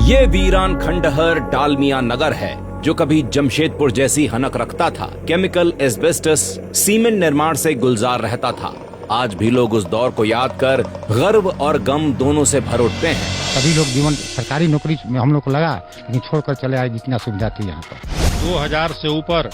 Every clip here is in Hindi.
ये वीरान खंडहर डालमिया नगर है जो कभी जमशेदपुर जैसी हनक रखता था। केमिकल, एस्बेस्टस, सीमेंट निर्माण से गुलजार रहता था। आज भी लोग उस दौर को याद कर गर्व और गम दोनों से भर उठते हैं। सभी लोग जीवन सरकारी नौकरी में हम लोग को लगा, लेकिन छोड़कर चले आए जितना सुविधा थी यहाँ पर। 2000 से ऊपर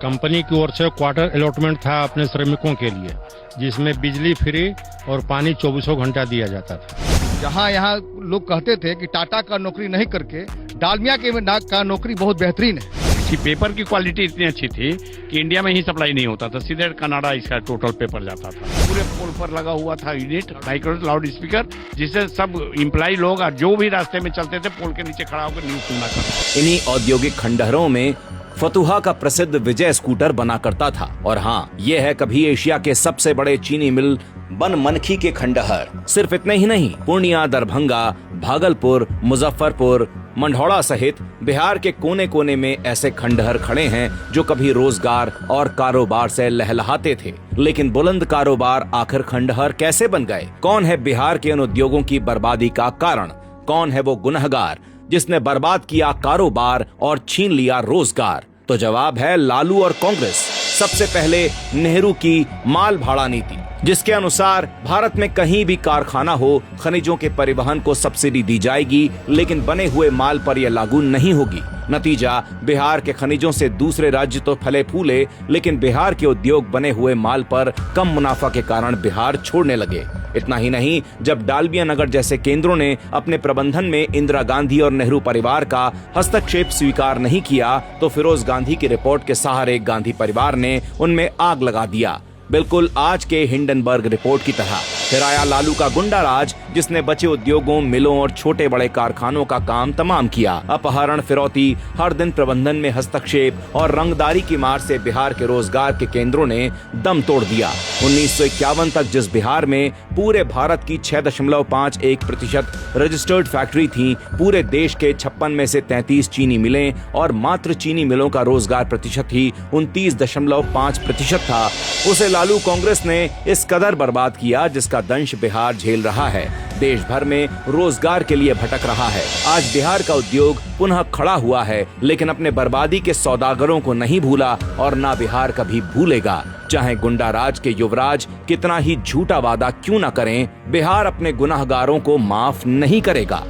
कंपनी की ओर से क्वार्टर अलॉटमेंट था अपने श्रमिकों के लिए, जिसमें बिजली फ्री और पानी 24 घंटा दिया जाता था। जहाँ यहाँ लोग कहते थे कि टाटा का नौकरी नहीं करके डालमिया का नौकरी बहुत बेहतरीन है। इसकी पेपर की क्वालिटी इतनी अच्छी थी कि इंडिया में ही सप्लाई नहीं होता था, सीधे कनाडा इसका टोटल पेपर जाता था। पूरे पुल पर लगा हुआ था यूनिट माइक्रो लाउड स्पीकर, जिससे सब इम्प्लाई लोग जो भी रास्ते में चलते थे पुल के नीचे खड़ा होकर न्यूज सुनना करते। इन्हीं औद्योगिक खंडहरों में फतुहा का प्रसिद्ध विजय स्कूटर बना करता था। और हाँ, ये है कभी एशिया के सबसे बड़े चीनी मिल बनमनखी के खंडहर। सिर्फ इतने ही नहीं, पूर्णिया, दरभंगा, भागलपुर, मुजफ्फरपुर, मंढौड़ा सहित बिहार के कोने कोने में ऐसे खंडहर खड़े हैं जो कभी रोजगार और कारोबार से लहलहाते थे। लेकिन बुलंद कारोबार आखिर खंडहर कैसे बन गए? कौन है बिहार के उन उद्योगों की बर्बादी का कारण? कौन है वो गुनहगार जिसने बर्बाद किया कारोबार और छीन लिया रोजगार? तो जवाब है लालू और कांग्रेस। सबसे पहले नेहरू की माल भाड़ा नीति, जिसके अनुसार भारत में कहीं भी कारखाना हो, खनिजों के परिवहन को सब्सिडी दी जाएगी, लेकिन बने हुए माल पर यह लागू नहीं होगी। नतीजा, बिहार के खनिजों से दूसरे राज्य तो फले फूले, लेकिन बिहार के उद्योग बने हुए माल पर कम मुनाफा के कारण बिहार छोड़ने लगे। इतना ही नहीं, जब डालमिया नगर जैसे केंद्रों ने अपने प्रबंधन में इंदिरा गांधी और नेहरू परिवार का हस्तक्षेप स्वीकार नहीं किया, तो फिरोज गांधी की रिपोर्ट के सहारे गांधी परिवार ने उनमें आग लगा दिया, बिल्कुल आज के हिंडनबर्ग रिपोर्ट की तरह। फिर आया लालू का गुंडा राज, जिसने बचे उद्योगों, मिलों और छोटे बड़े कारखानों का काम तमाम किया। अपहरण, फिरौती, हर दिन प्रबंधन में हस्तक्षेप और रंगदारी की मार से बिहार के रोजगार के केंद्रों ने दम तोड़ दिया। 1951 तक जिस बिहार में पूरे भारत की 6.51% रजिस्टर्ड फैक्ट्री थी, पूरे देश के 56 में से 33 चीनी मिलें और मात्र चीनी मिलों का रोजगार प्रतिशत ही 29.5% था, उसे लालू कांग्रेस ने इस कदर बर्बाद किया जिसका दंश बिहार झेल रहा है। देश भर में रोजगार के लिए भटक रहा है। आज बिहार का उद्योग पुनः खड़ा हुआ है, लेकिन अपने बर्बादी के सौदागरों को नहीं भूला और ना बिहार कभी भूलेगा। चाहे गुंडा राज के युवराज कितना ही झूठा वादा क्यों न करें, बिहार अपने गुनाहगारों को माफ नहीं करेगा।